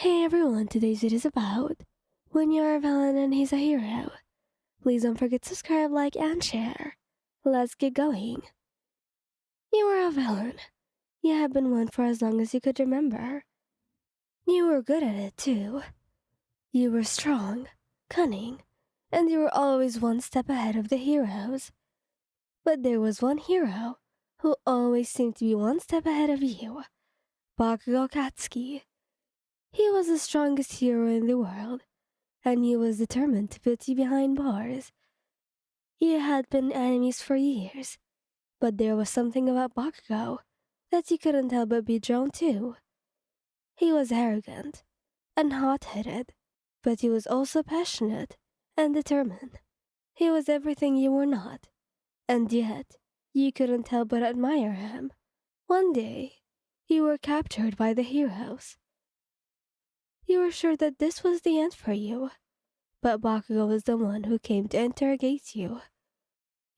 Hey everyone, today's video is about when you're a villain and he's a hero. Please don't forget to subscribe, like, and share. Let's get going. You were a villain. You have been one for as long as you could remember. You were good at it too. You were strong, cunning, and you were always one step ahead of the heroes. But there was one hero who always seemed to be one step ahead of you, Bakugou Katsuki. He was the strongest hero in the world, and he was determined to put you behind bars. You had been enemies for years, but there was something about Bakugou that you couldn't help but be drawn to. He was arrogant and hot-headed, but he was also passionate and determined. He was everything you were not, and yet you couldn't help but admire him. One day, you were captured by the heroes. You were sure that this was the end for you, but Bakugou was the one who came to interrogate you.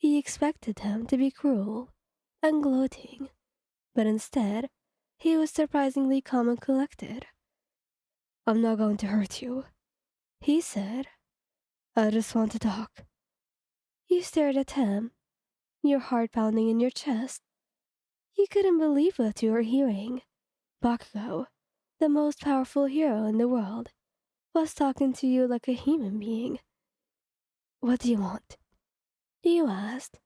You expected him to be cruel and gloating, but instead, he was surprisingly calm and collected. "I'm not going to hurt you," he said. "I just want to talk." You stared at him, your heart pounding in your chest. You couldn't believe what you were hearing. Bakugou, the most powerful hero in the world, was talking to you like a human being. "What do you want?" you asked.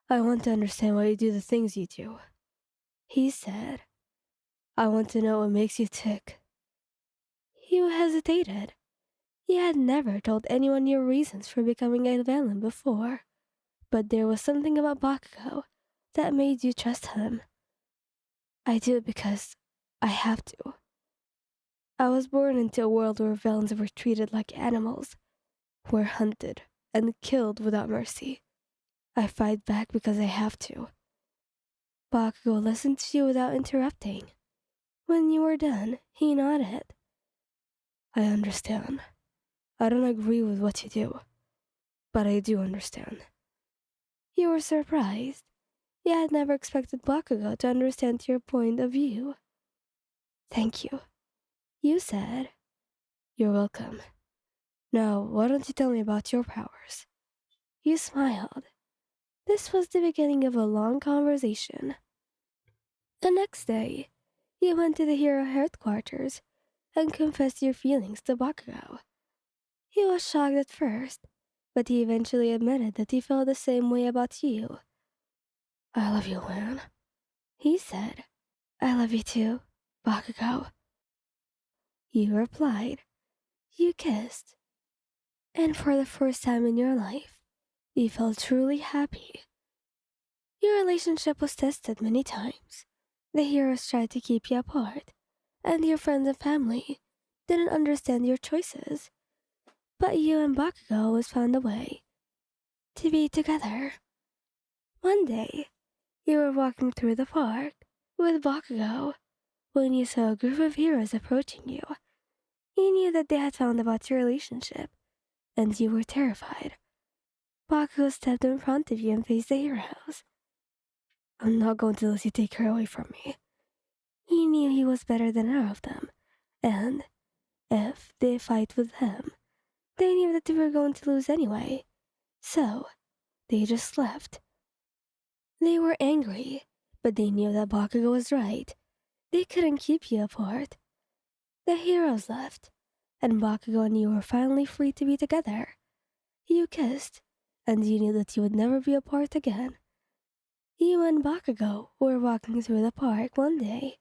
"I want to understand why you do the things you do," he said. "I want to know what makes you tick." You hesitated. You had never told anyone your reasons for becoming a villain before, but there was something about Bakugou that made you trust him. "I do it because I have to. I was born into a world where villains were treated like animals, were hunted and killed without mercy. I fight back because I have to." Bakugou listened to you without interrupting. When you were done, he nodded. "I understand. I don't agree with what you do, but I do understand." You were surprised. You had never expected Bakugou to understand your point of view. "Thank you," you said. "You're welcome. Now, why don't you tell me about your powers?" You smiled. This was the beginning of a long conversation. The next day, you went to the hero headquarters and confessed your feelings to Bakugou. He was shocked at first, but he eventually admitted that he felt the same way about you. "I love you, man," he said. "I love you too, Bakugou," you replied. You kissed, and for the first time in your life, you felt truly happy. Your relationship was tested many times. The heroes tried to keep you apart, and your friends and family didn't understand your choices. But you and Bakugou always found a way to be together. One day, you were walking through the park with Bakugou when you saw a group of heroes approaching you. You knew that they had found about your relationship, and you were terrified. Bakugou stepped in front of you and faced the heroes. "I'm not going to let you take her away from me." He knew he was better than all of them, and if they fight with him, they knew that they were going to lose anyway. So, they just left. They were angry, but they knew that Bakugou was right. They couldn't keep you apart. The heroes left, and Bakugou and you were finally free to be together. You kissed, and you knew that you would never be apart again. You and Bakugou were walking through the park one day,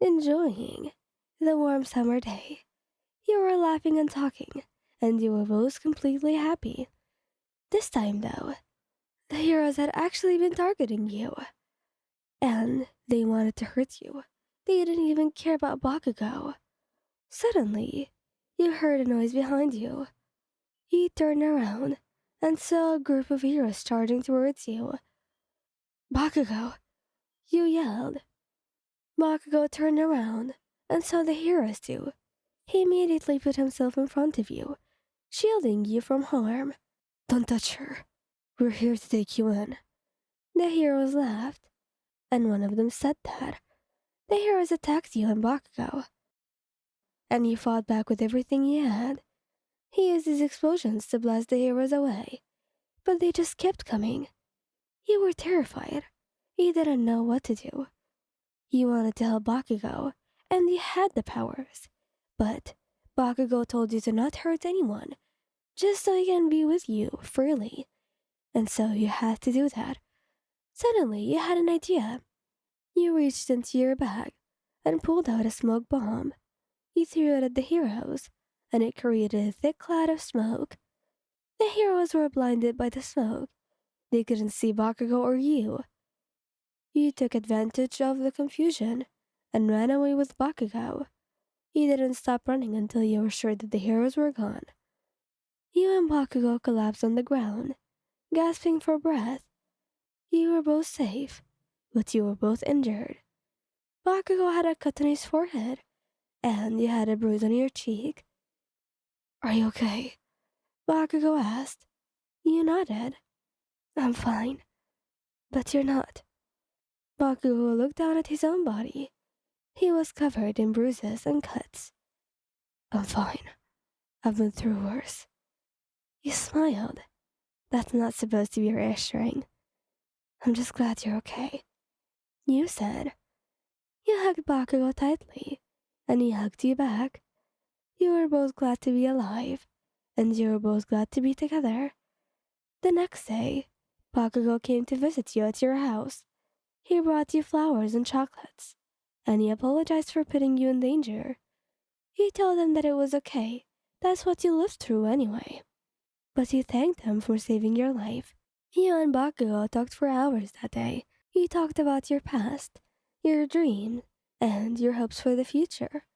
enjoying the warm summer day. You were laughing and talking, and you were both completely happy. This time, though, the heroes had actually been targeting you, and they wanted to hurt you. They didn't even care about Bakugou. Suddenly, you heard a noise behind you. You turned around and saw a group of heroes charging towards you. "Bakugou!" you yelled. Bakugou turned around and saw the heroes too. He immediately put himself in front of you, shielding you from harm. "Don't touch her. We're here to take you in." The heroes laughed, and one of them said that. The heroes attacked you and Bakugou, and he fought back with everything he had. He used his explosions to blast the heroes away, but they just kept coming. You were terrified. You didn't know what to do. You wanted to help Bakugou, and you had the powers. But Bakugou told you to not hurt anyone, just so he can be with you freely. And so you had to do that. Suddenly, you had an idea. You reached into your bag and pulled out a smoke bomb. You threw it at the heroes, and it created a thick cloud of smoke. The heroes were blinded by the smoke. They couldn't see Bakugou or you. You took advantage of the confusion and ran away with Bakugou. You didn't stop running until you were sure that the heroes were gone. You and Bakugou collapsed on the ground, gasping for breath. You were both safe, but you were both injured. Bakugou had a cut on his forehead, and you had a bruise on your cheek. "Are you okay?" Bakugou asked. You nodded. "I'm fine." "But you're not." Bakugou looked down at his own body. He was covered in bruises and cuts. "I'm fine. I've been through worse." You smiled. "That's not supposed to be reassuring." "I'm just glad you're okay," you said. You hugged Bakugou tightly, and he hugged you back. You were both glad to be alive, and you were both glad to be together. The next day, Bakugou came to visit you at your house. He brought you flowers and chocolates, and he apologized for putting you in danger. You told him that it was okay. That's what you lived through anyway. But you thanked him for saving your life. You and Bakugou talked for hours that day. You talked about your past, your dreams, and your hopes for the future.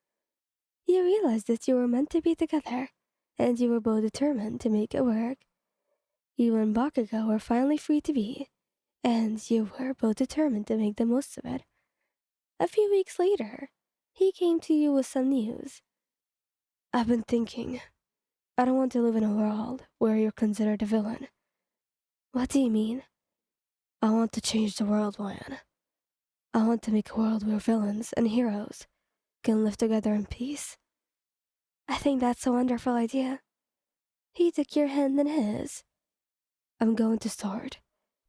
You realized that you were meant to be together, and you were both determined to make it work. You and Bakugou were finally free to be, and you were both determined to make the most of it. A few weeks later, he came to you with some news. "I've been thinking. I don't want to live in a world where you're considered a villain." "What do you mean?" "I want to change the world, Wan. I want to make a world where villains and heroes can live together in peace." "I think that's a wonderful idea." He took your hand in his. "I'm going to start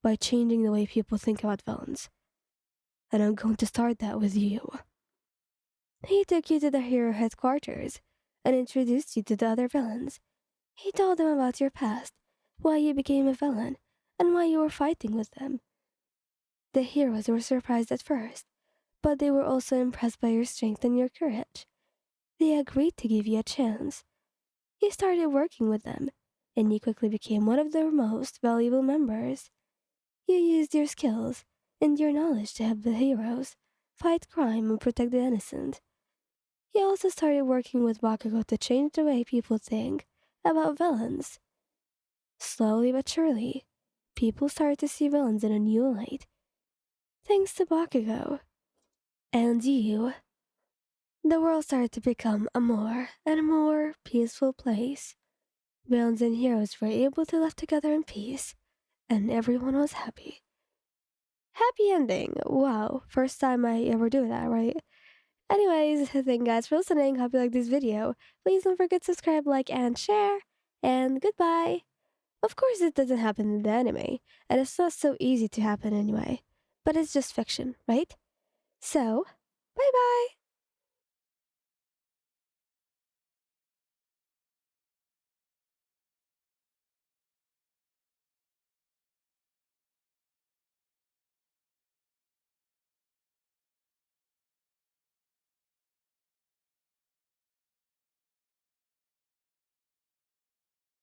by changing the way people think about villains. And I'm going to start that with you." He took you to the hero headquarters and introduced you to the other villains. He told them about your past, why you became a villain, and why you were fighting with them. The heroes were surprised at first, but they were also impressed by your strength and your courage. They agreed to give you a chance. You started working with them, and you quickly became one of their most valuable members. You used your skills and your knowledge to help the heroes fight crime and protect the innocent. You also started working with Bakugou to change the way people think about villains. Slowly but surely, people started to see villains in a new light. Thanks to Bakugou and you, the world started to become a more and more peaceful place. Villains and heroes were able to live together in peace, and everyone was happy. Happy ending. Wow, first time I ever do that, right? Anyways, thank you guys for listening. Hope you like this video. Please don't forget to subscribe, like, and share. And goodbye. Of course, it doesn't happen in the anime, and it's not so easy to happen anyway. But it's just fiction, right? So, bye bye.